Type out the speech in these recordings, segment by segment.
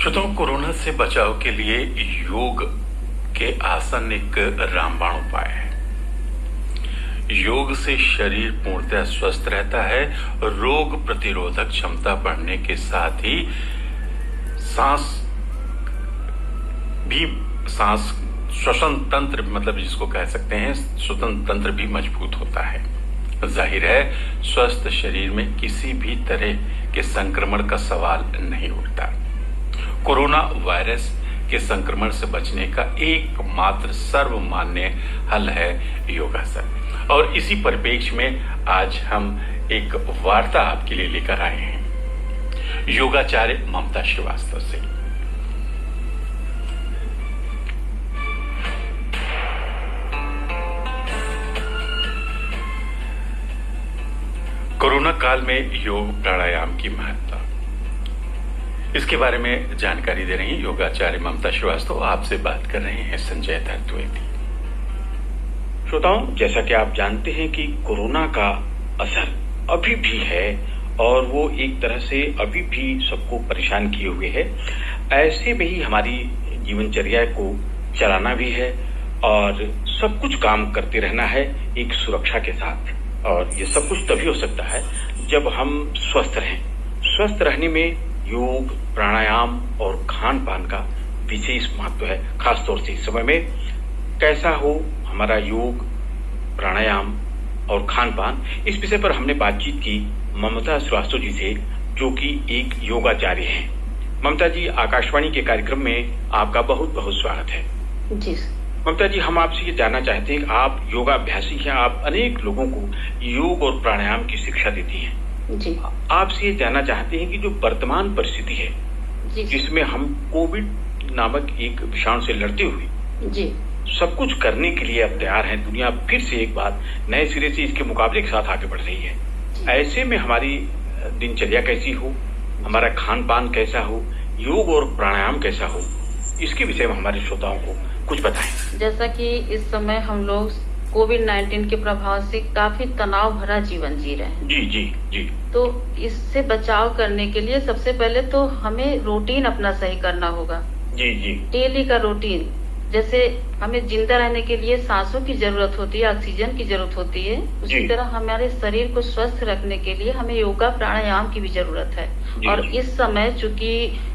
श्रोताओं, कोरोना से बचाव के लिए योग के आसन एक रामबाण उपाय है। योग से शरीर पूर्णतः स्वस्थ रहता है, रोग प्रतिरोधक क्षमता बढ़ने के साथ ही सांस श्वसन तंत्र, मतलब जिसको कह सकते हैं श्वसन तंत्र भी मजबूत होता है। जाहिर है, स्वस्थ शरीर में किसी भी तरह के संक्रमण का सवाल नहीं उठता। कोरोना वायरस के संक्रमण से बचने का एकमात्र सर्वमान्य हल है योगासन, और इसी परिप्रेक्ष्य में आज हम एक वार्ता आपके लिए लेकर आए हैं योगाचार्य ममता श्रीवास्तव से। कोरोना काल में योग प्राणायाम की महत्ता, इसके बारे में जानकारी दे रही हैं योगाचार्य ममता श्रीवास्तव। आपसे बात कर रहे हैं संजय द्विवेदी। श्रोताओं, जैसा कि आप जानते हैं कि कोरोना का असर अभी भी है और वो एक तरह से अभी भी सबको परेशान किए हुए है। ऐसे में ही हमारी जीवनचर्या को चलाना भी है और सब कुछ काम करते रहना है एक सुरक्षा के साथ। और ये सब कुछ तभी हो सकता है जब हम स्वस्थ रहें। स्वस्थ रहने में योग, प्राणायाम और खान पान का विशेष महत्व है। खासतौर से इस समय में कैसा हो हमारा योग, प्राणायाम और खान पान, इस विषय पर हमने बातचीत की ममता श्रीवास्तव जी से, जो कि एक योगाचार्य हैं। ममता जी, आकाशवाणी के कार्यक्रम में आपका बहुत बहुत स्वागत है। जी ममता जी, हम आपसे ये जानना चाहते हैं कि आप योगाभ्यासी हैं, आप अनेक लोगों को योग और प्राणायाम की शिक्षा देती हैं। जी आपसे ये जानना चाहते हैं कि जो वर्तमान परिस्थिति है जी जिसमें हम कोविड नामक एक विषाणु से लड़ते हुए जी सब कुछ करने के लिए अब तैयार है, दुनिया फिर से एक बार नए सिरे से इसके मुकाबले के साथ आगे बढ़ रही है। ऐसे में हमारी दिनचर्या कैसी हो, हमारा खान पान कैसा हो, योग और प्राणायाम कैसा हो, इसके विषय में हमारे श्रोताओं को कुछ बताएं। जैसा कि इस समय हम लोग कोविड-19 के प्रभाव से काफी तनाव भरा जीवन जी रहे हैं। जी जी जी। तो इससे बचाव करने के लिए सबसे पहले तो हमें रूटीन अपना सही करना होगा। जी जी। डेली का रूटीन, जैसे हमें जिंदा रहने के लिए सांसों की जरूरत होती है, ऑक्सीजन की जरूरत होती है, उसी तरह हमारे शरीर को स्वस्थ रखने के लिए हमें योगा प्राणायाम की भी जरूरत है। और इस समय चूंकि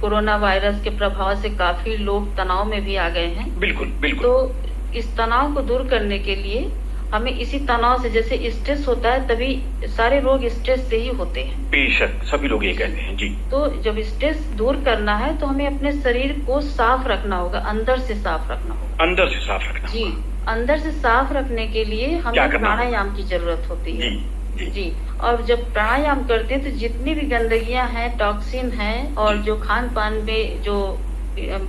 कोरोना वायरस के प्रभाव से काफी लोग तनाव में भी आ गए हैं। बिल्कुल बिल्कुल। तो इस तनाव को दूर करने के लिए हमें इसी तनाव से, जैसे स्ट्रेस होता है तभी सारे रोग स्ट्रेस से ही होते हैं। बेशक, सभी लोग ये कहते हैं। जी। तो जब स्ट्रेस दूर करना है तो हमें अपने शरीर को साफ रखना होगा, अंदर से साफ रखना होगा। अंदर से साफ रखना जी, अंदर से साफ रखने के लिए हमें प्राणायाम की जरूरत होती है। जी। और जब प्राणायाम करते हैं तो जितनी भी गंदगियां हैं, टॉक्सिन हैं और जो खान पान में जो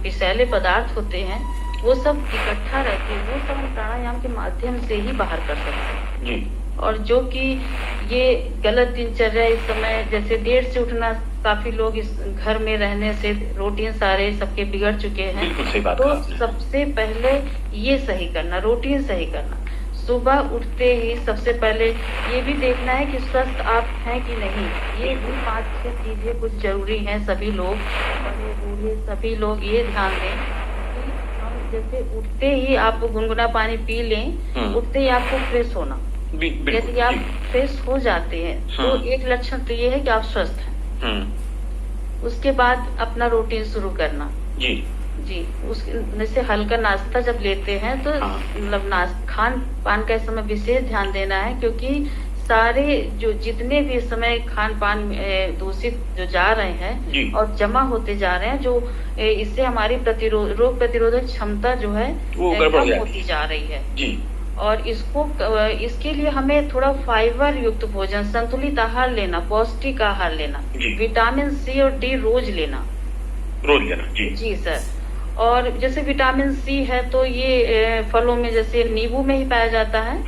विषैले पदार्थ होते हैं वो सब इकट्ठा रहते हैं, वो सब हम प्राणायाम के माध्यम से ही बाहर कर सकते हैं। जी। और जो कि ये गलत दिनचर्या इस समय, जैसे देर से उठना, काफी लोग इस घर में रहने से रूटीन सारे सबके बिगड़ चुके हैं। बिल्कुल सही बात। तो सबसे पहले ये सही करना, रूटीन सही करना। सुबह उठते ही सबसे पहले ये भी देखना है कि स्वस्थ आप हैं कि नहीं। ये भी 5-6 चीजें कुछ जरूरी हैं। सभी लोग, बड़े बूढ़े सभी लोग ये ध्यान दें कि हम जैसे उठते ही आप गुनगुना पानी पी लें, उठते ही आपको फ्रेश होना। यदि आप फ्रेश हो जाते हैं तो एक लक्षण तो ये है कि आप स्वस्थ हैं। उसके बाद अपना रूटीन शुरू करना। जी, उसमें से हल्का नाश्ता जब लेते हैं तो मतलब खान पान का इस समय विशेष ध्यान देना है, क्योंकि सारे जो जितने भी इस समय खान पान दूषित जो जा रहे हैं और जमा होते जा रहे हैं, जो इससे हमारी रोग प्रतिरोधक क्षमता जो है वो कम होती जा रही है। जी। और इसके लिए हमें थोड़ा फाइबर युक्त भोजन, संतुलित आहार लेना, पौष्टिक आहार लेना, विटामिन सी और डी रोज लेना। जी सर। और जैसे विटामिन सी है तो ये फलों में, जैसे नींबू में ही पाया जाता है।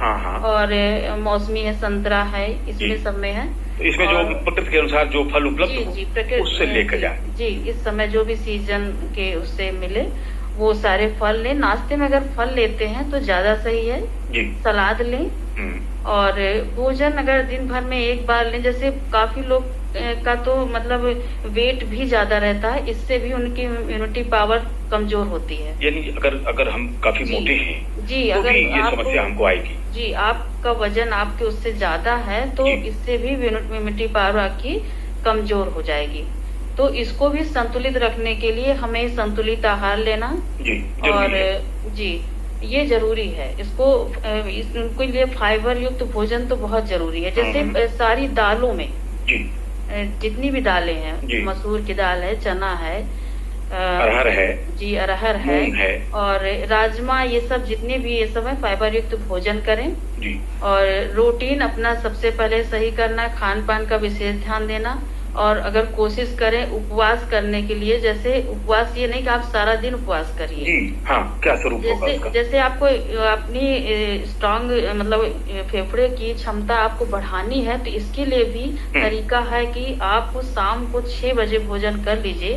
और मौसमी है, संतरा है, इसमें सब में है। इसमें जो प्रकृति के अनुसार जो फल उपलब्ध हो उससे लेकर जाए। जी, इस समय जो भी सीजन के उससे मिले वो सारे फल लें। नाश्ते में अगर फल लेते हैं तो ज्यादा सही है। सलाद लें। और भोजन अगर दिन भर में एक बार लें, जैसे काफी लोग का तो मतलब वेट भी ज्यादा रहता है, इससे भी उनकी इम्यूनिटी पावर कमजोर होती है। यानी अगर हम काफी मोटे हैं जी, तो अगर भी ये समस्या हमको आएगी। जी, आपका वजन आपके उससे ज्यादा है तो इससे भी इम्यूनिटी पावर आपकी कमजोर हो जाएगी। तो इसको भी संतुलित रखने के लिए हमें संतुलित आहार लेना जी, और जी ये जरूरी है। इनके लिए फाइबर युक्त भोजन तो बहुत जरूरी है। जैसे सारी दालों में जी, जितनी भी दालें हैं, मसूर की दाल है, चना है, अरहर है, जी अरहर है और राजमा, ये सब जितने भी ये सब है फाइबर युक्त भोजन करें जी। और रूटीन अपना सबसे पहले सही करना, खान पान का विशेष ध्यान देना और अगर कोशिश करें उपवास करने के लिए, जैसे उपवास ये नहीं कि आप सारा दिन उपवास करिए जी, हाँ, क्या स्वरूप होगा उसका? जैसे आपको अपनी स्ट्रांग मतलब फेफड़े की क्षमता आपको बढ़ानी है तो इसके लिए भी तरीका है कि आप शाम को 6 बजे भोजन कर लीजिए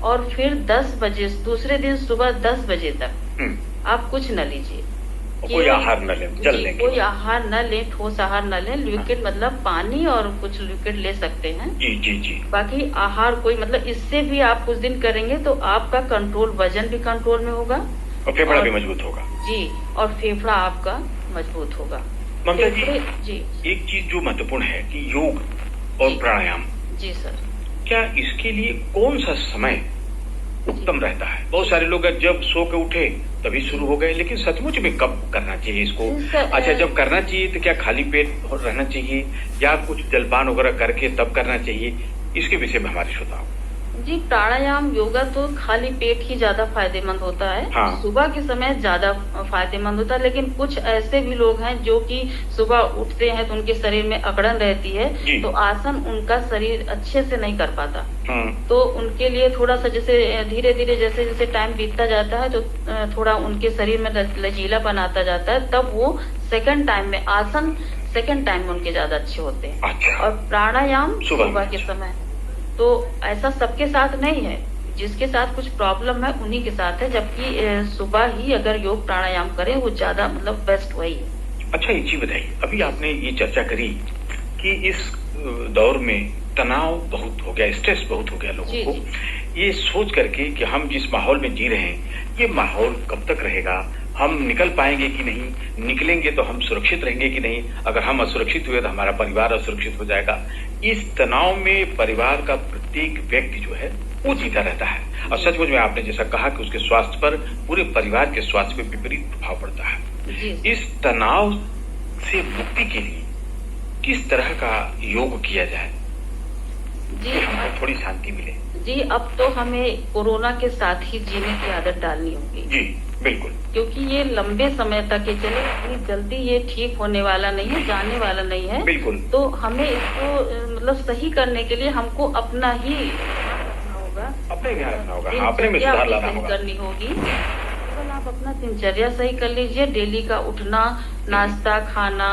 और फिर 10 बजे दूसरे दिन सुबह 10 बजे तक आप कुछ न लीजिए, कोई आहार न लें, जल लें, कोई आहार न लें, ठोस आहार न लें, लिक्विड मतलब पानी और कुछ लिक्विड ले सकते हैं। जी जी जी। बाकी आहार कोई मतलब इससे भी आप कुछ दिन करेंगे तो आपका कंट्रोल, वजन भी कंट्रोल में होगा और फेफड़ा भी मजबूत होगा। जी, और फेफड़ा आपका मजबूत होगा। ममता जी, एक चीज जो महत्वपूर्ण है कि योग और प्राणायाम, जी सर, क्या इसके लिए कौन सा समय उत्तम रहता है? बहुत सारे लोग जब सो के उठे तभी शुरू हो गए, लेकिन सचमुच में कब करना चाहिए इसको? अच्छा, जब करना चाहिए तो क्या खाली पेट रहना चाहिए या कुछ जलपान वगैरह करके तब करना चाहिए? इसके विषय में हमारे श्रोताओं। जी, प्राणायाम योगा तो खाली पेट ही ज्यादा फायदेमंद होता है। हाँ। सुबह के समय ज्यादा फायदेमंद होता है, लेकिन कुछ ऐसे भी लोग हैं जो कि सुबह उठते हैं तो उनके शरीर में अकड़न रहती है तो आसन उनका शरीर अच्छे से नहीं कर पाता। तो उनके लिए थोड़ा सा जैसे धीरे धीरे जैसे जैसे टाइम बीतता जाता है तो थोड़ा उनके शरीर में लचीलापन आता जाता है, तब वो सेकंड टाइम में आसन सेकंड टाइम में उनके ज्यादा अच्छे होते हैं। अच्छा। और प्राणायाम सुबह के समय, तो ऐसा सबके साथ नहीं है, जिसके साथ कुछ प्रॉब्लम है उन्हीं के साथ है, जबकि सुबह ही अगर योग प्राणायाम करें वो ज्यादा मतलब बेस्ट वही है। अच्छा, एक चीज बताइए, अभी आपने ये चर्चा करी कि इस दौर में तनाव बहुत हो गया, स्ट्रेस बहुत हो गया लोगों को, ये सोच करके कि हम जिस माहौल में जी रहे हैं ये माहौल कब तक रहेगा, हम निकल पाएंगे कि नहीं, निकलेंगे तो हम सुरक्षित रहेंगे कि नहीं, अगर हम असुरक्षित हुए तो हमारा परिवार असुरक्षित हो जाएगा। इस तनाव में परिवार का प्रत्येक व्यक्ति जो है वो जीता रहता है और सचमुच में आपने जैसा कहा कि उसके स्वास्थ्य पर, पूरे परिवार के स्वास्थ्य पर विपरीत प्रभाव पड़ता है। इस तनाव से मुक्ति के लिए किस तरह का योग किया जाए जी, हमको थोड़ी शांति मिले? जी, अब तो हमें कोरोना के साथ ही जीने की आदत डालनी होगी। जी बिल्कुल, क्योंकि ये लंबे समय तक ये चले, इतनी जल्दी ये ठीक होने वाला नहीं है, जाने वाला नहीं है। बिल्कुल। तो हमें इसको मतलब सही करने के लिए हमको अपना ही ध्यान रखना होगा, अपने ध्यान रखना होगा, अपने में सुधार लाना होगा, करनी होगी। केवल आप अपना दिनचर्या सही कर लीजिए, डेली का उठना, नाश्ता, खाना,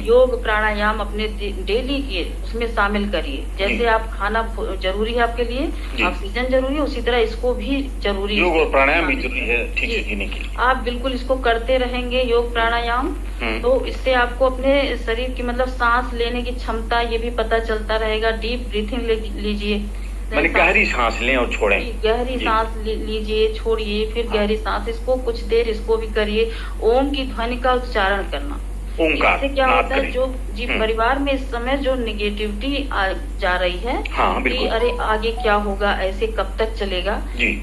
योग प्राणायाम अपने डेली के उसमें शामिल करिए। जैसे आप खाना जरूरी है आपके लिए, ऑक्सीजन जरूरी है, उसी तरह इसको भी जरूरी है, योग और प्राणायाम भी जरूरी है ठीक से जीने के लिए। आप बिल्कुल इसको करते रहेंगे योग प्राणायाम, तो इससे आपको अपने शरीर की मतलब सांस लेने की क्षमता ये भी पता चलता रहेगा। डीप ब्रीथिंग लीजिए, मैंने गहरी सांस लें और छोड़ें, गहरी सांस लीजिए, छोड़िए, फिर गहरी सांस, इसको कुछ देर इसको भी करिए। ओम की ध्वनि का उच्चारण करना, इससे क्या होता है, जो जी परिवार में इस समय जो निगेटिविटी जा रही है कि अरे आगे क्या होगा, ऐसे कब तक चलेगा,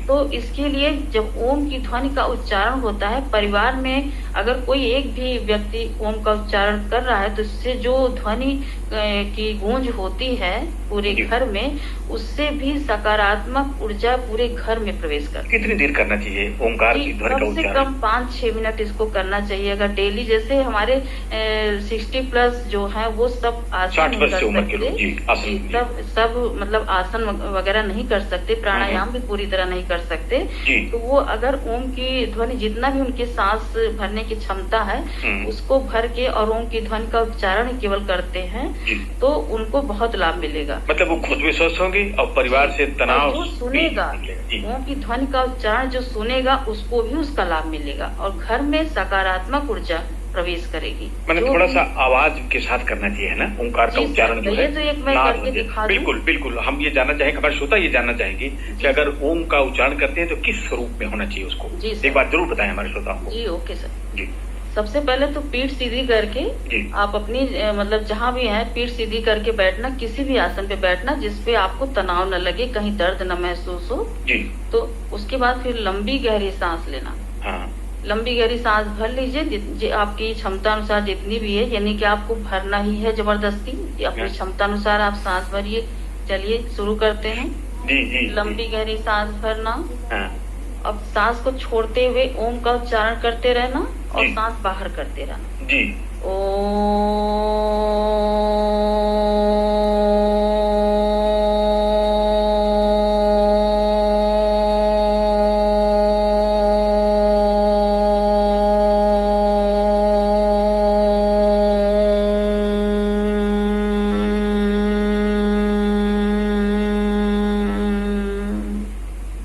तो इसके लिए जब ओम की ध्वनि का उच्चारण होता है परिवार में, अगर कोई एक भी व्यक्ति ओम का उच्चारण कर रहा है तो इससे जो ध्वनि की गूंज होती है पूरे घर में, उससे भी सकारात्मक ऊर्जा पूरे घर में प्रवेश करती है। कितनी देर करना चाहिए ओमकार की ध्वनि का उच्चारण? कम से कम 5-6 मिनट इसको करना चाहिए। अगर डेली, जैसे हमारे 60+ जो है वो सब आसन नहीं कर सकते, सब मतलब आसन वगैरह नहीं कर सकते, प्राणायाम भी पूरी तरह नहीं कर सकते, तो वो अगर ओम की ध्वनि जितना भी उनकी सांस भरने की क्षमता है उसको भर के और ओम की ध्वनि का उच्चारण केवल करते हैं तो उनको बहुत लाभ मिलेगा। मतलब वो खुद भी स्वस्थ होंगे और परिवार से तनाव, जो सुनेगा ओम की ध्वनि का उच्चारण जो सुनेगा उसको भी उसका लाभ मिलेगा और घर में सकारात्मक ऊर्जा प्रवेश करेगी। मैंने थोड़ा सा आवाज के साथ करना चाहिए है ना, ओंकार का उच्चारण जो है। तो एक मैं नाद करके दिखा दूं। बिल्कुल बिल्कुल, हम ये जानना चाहेंगे, हमारे श्रोता ये जानना चाहेंगे कि अगर ओम का उच्चारण करते हैं तो किस स्वरूप में होना चाहिए उसको, एक बार जरूर बताएं हमारे श्रोताओं को। जी ओके सर जी। सबसे पहले तो पीठ सीधी करके आप अपनी मतलब जहाँ भी है पीठ सीधी करके बैठना, किसी भी आसन पे बैठना जिसपे आपको तनाव न लगे, कहीं दर्द न महसूस हो जी। तो उसके बाद फिर लंबी गहरी सांस लेना। हाँ। लंबी गहरी सांस भर लीजिए, आपकी क्षमता अनुसार जितनी भी है, यानी कि आपको भरना ही है जबरदस्ती, अपनी क्षमता अनुसार आप सांस भरिए। चलिए शुरू करते हैं। जी जी। लंबी गहरी सांस भरना। हाँ। अब सांस को छोड़ते हुए ओम का उच्चारण करते रहना और सांस बाहर करते रहना। जी।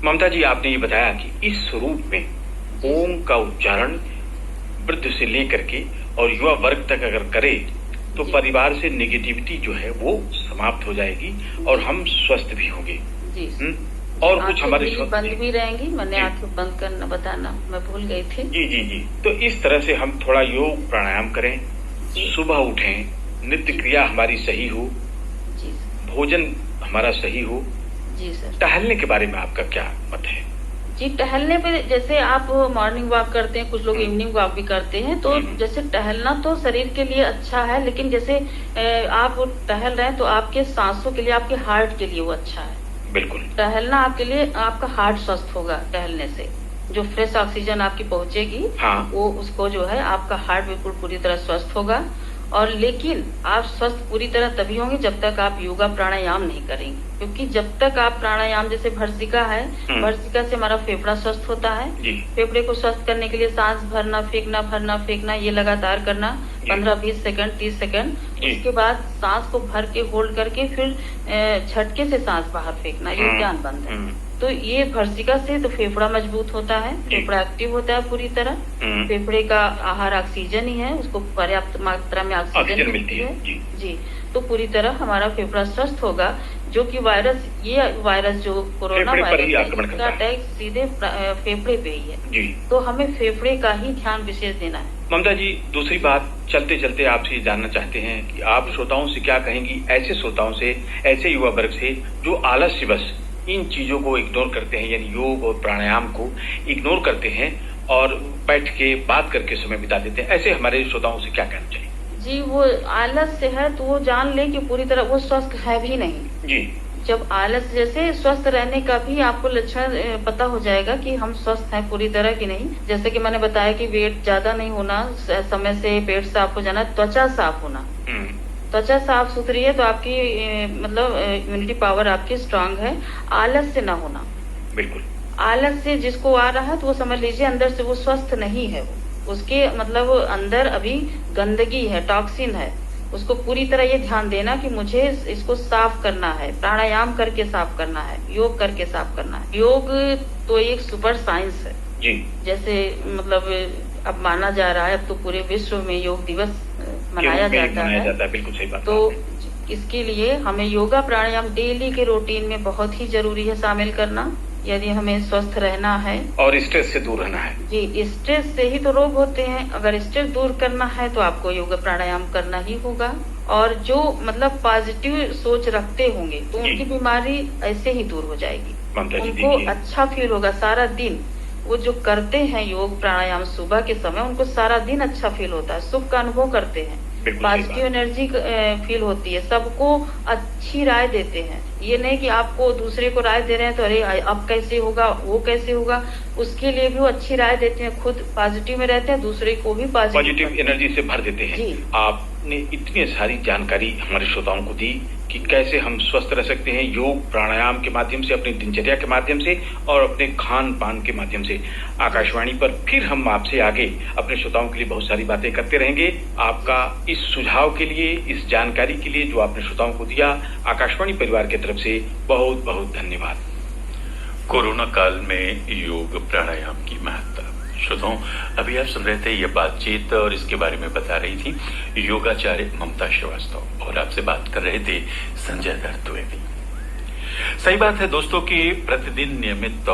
ममता जी, आपने ये बताया कि इस स्वरूप में ओम का उच्चारण वृद्ध से लेकर के और युवा वर्ग तक अगर करे तो परिवार से नेगेटिविटी जो है वो समाप्त हो जाएगी और हम स्वस्थ भी होंगे। जी। और कुछ हमारे बंद भी रहेंगी, मैंने आंखें बंद करना बताना मैं भूल गई थी। जी जी जी। तो इस तरह से हम थोड़ा योग प्राणायाम करें, सुबह उठें, नित्य क्रिया हमारी सही हो, जी, भोजन हमारा सही हो। जी सर। टहलने के बारे में आपका क्या मत है? जी, टहलने पे जैसे आप मॉर्निंग वॉक करते हैं, कुछ लोग इवनिंग वॉक भी करते हैं, तो जैसे टहलना तो शरीर के लिए अच्छा है, लेकिन जैसे आप टहल रहे हैं तो आपके सांसों के लिए, आपके हार्ट के लिए वो अच्छा है। बिल्कुल। टहलना आपके लिए, आपका हार्ट स्वस्थ होगा टहलने से, जो फ्रेश ऑक्सीजन आपकी पहुंचेगी। हाँ। वो उसको जो है आपका हार्ट बिल्कुल पूरी तरह स्वस्थ होगा। और लेकिन आप स्वस्थ पूरी तरह तभी होंगे जब तक आप योगा प्राणायाम नहीं करेंगे, क्योंकि जब तक आप प्राणायाम, जैसे भर्सिका है, भर्सिका से हमारा फेफड़ा स्वस्थ होता है। फेफड़े को स्वस्थ करने के लिए सांस भरना फेंकना ये लगातार करना 15-20 सेकंड 30 सेकंड। उसके बाद सांस को भर के होल्ड करके फिर झटके से सांस बाहर फेंकना, ये ध्यान बंद है। तो ये भर्सिका से तो फेफड़ा मजबूत होता है, फेफड़ा एक्टिव होता है पूरी तरह। फेफड़े का आहार ऑक्सीजन ही है, उसको पर्याप्त मात्रा में ऑक्सीजन मिलती है। जी। तो पूरी तरह हमारा फेफड़ा स्वस्थ होगा, जो कि ये वायरस जो कोरोना वायरस का अटैक सीधे फेफड़े पे ही है। जी। तो हमें फेफड़े का ही ध्यान विशेष देना है। ममता जी, दूसरी बात, चलते चलते आपसे जानना चाहते हैं कि आप श्रोताओं से क्या कहेंगी, ऐसे श्रोताओं से, ऐसे युवा वर्ग से जो आलस्यवश इन चीजों को इग्नोर करते हैं, यानी योग और प्राणायाम को इग्नोर करते हैं और बैठ के बात करके समय बिता देते हैं, ऐसे हमारे श्रोताओं से क्या कहना चाहिए? जी, वो आलस्य है तो वो जान ले कि पूरी तरह वो स्वस्थ है भी नहीं। जी। जब आलस, जैसे स्वस्थ रहने का भी आपको लक्षण पता हो जाएगा कि हम स्वस्थ हैं पूरी तरह की नहीं। जैसे कि मैंने बताया कि वेट ज्यादा नहीं होना, समय से पेट साफ हो जाना, त्वचा साफ होना। त्वचा साफ सुथरी है तो आपकी मतलब इम्यूनिटी पावर आपकी स्ट्रांग है। आलस्य न होना। बिल्कुल। आलस्य जिसको आ रहा है तो वो समझ लीजिए अंदर से वो स्वस्थ नहीं है, वो उसके मतलब अंदर अभी गंदगी है, टॉक्सिन है। उसको पूरी तरह ये ध्यान देना कि मुझे इसको साफ करना है, प्राणायाम करके साफ करना है, योग करके साफ करना है। योग तो एक सुपर साइंस है। जी। जैसे मतलब अब माना जा रहा है, अब तो पूरे विश्व में योग दिवस मनाया जाता है। बिल्कुल सही बात। तो इसके लिए हमें योगा प्राणायाम डेली के रूटीन में बहुत ही जरूरी है शामिल करना, यदि हमें स्वस्थ रहना है और स्ट्रेस से दूर रहना है। जी, स्ट्रेस से ही तो रोग होते हैं। अगर स्ट्रेस दूर करना है तो आपको योगा प्राणायाम करना ही होगा। और जो मतलब पॉजिटिव सोच रखते होंगे तो उनकी बीमारी ऐसे ही दूर हो जाएगी, उनको अच्छा फील होगा सारा दिन। वो जो करते हैं योग प्राणायाम सुबह के समय, उनको सारा दिन अच्छा फील होता है, सुख का अनुभव करते हैं, पॉजिटिव एनर्जी फील होती है, सबको अच्छी राय देते हैं। ये नहीं कि आपको दूसरे को राय दे रहे हैं तो अरे अब कैसे होगा, वो कैसे होगा, उसके लिए भी वो अच्छी राय देते हैं, खुद पॉजिटिव में रहते हैं, दूसरे को भी पॉजिटिव एनर्जी से भर देते हैं। आपने इतनी सारी जानकारी हमारे श्रोताओं को दी कि कैसे हम स्वस्थ रह सकते हैं योग प्राणायाम के माध्यम से, अपनी दिनचर्या के माध्यम से और अपने खान पान के माध्यम से। आकाशवाणी पर फिर हम आपसे आगे अपने श्रोताओं के लिए बहुत सारी बातें करते रहेंगे। आपका इस सुझाव के लिए, इस जानकारी के लिए जो आपने श्रोताओं को दिया, आकाशवाणी परिवार की तरफ से बहुत बहुत धन्यवाद। कोरोना काल में योग प्राणायाम की महत्ता श्रोताओं, अभी आप सुन रहे थे ये बातचीत और इसके बारे में बता रही थी योगाचार्य ममता श्रीवास्तव और आपसे बात कर रहे थे संजय दत्त द्विवेदी। सही बात है दोस्तों कि प्रतिदिन नियमित तौर